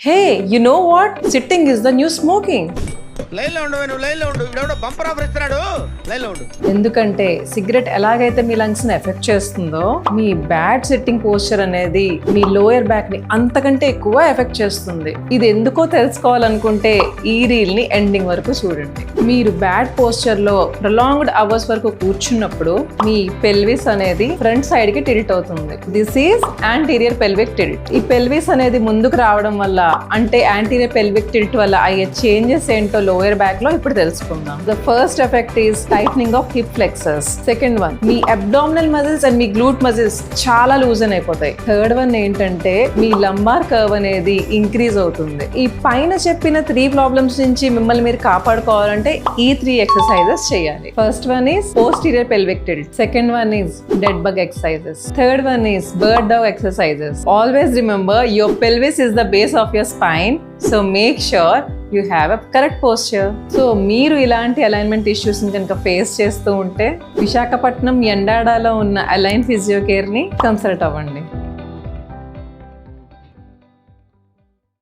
Hey, you know what? Sitting is the new smoking. లైన్లో ఉండు నువ్వు లైన్లో ఉండు ఇవిడెవడో బంపర్ ఆఫర్ ఇస్తున్నాడు లైన్లో ఉండు. ఎందుకంటే సిగరెట్ ఎలాగైతే మీ లంగ్స్ ని ఎఫెక్ట్ చేస్తుందో మీ బ్యాడ్ సిట్టింగ్ పోస్చర్ అనేది మీ లోయర్ బ్యాక్ ని అంతకంటే ఎక్కువ ఎఫెక్ట్ చేస్తుంది. ఇది ఎందుకో తెలుసుకోవాలనుకుంటే ఈ రీల్ ని ఎండింగ్ వరకు చూడండి. మీరు బ్యాడ్ పోస్చర్ లో ప్రొలాంగ్డ్ అవర్స్ వరకు కూర్చున్నప్పుడు మీ పెల్విస్ అనేది ఫ్రంట్ సైడ్ కి టిల్ట్ అవుతుంది. This is anterior pelvic tilt. ఈ పెల్విస్ అనేది ముందుకు రావడం వల్ల అంటే యాంటీరియర్ పెల్విక్ టిల్ట్ వల్ల అయ్యే చేంజెస్ ఏంటో లోయర్ బ్యాక్ లో ఇప్పుడు తెలుసుకుందాం. The first effect is tightening of hip flexors. Second one, మీ అబ్డామినల్ మజిల్స్ అండ్ మీ గ్లూట్ మజిల్స్ చాలా లూజన్ అయిపోతాయి. థర్డ్ వన్ ఏంటంటే మీ లంబార్ కర్వ్ అనేది ఇంక్రీజ్ అవుతుంది. ఈ పైన చెప్పిన 3 ప్రాబ్లమ్స్ నుంచి మిమ్మల్ని మీరు కాపాడుకోవాలంటే ఈ 3 ఎక్సర్సైజెస్ చేయాలి. First one is posterior pelvic tilt. Second one is dead bug exercises. Third one is bird dog exercises. Always remember your pelvis is the base of your spine. So make sure you have a correct posture. So మీరు ఇలాంటి alignment issues కనుక face చేస్తూ ఉంటే విశాఖపట్నం ఎండాడాలో ఉన్న align physio care ని consult అవ్వండి.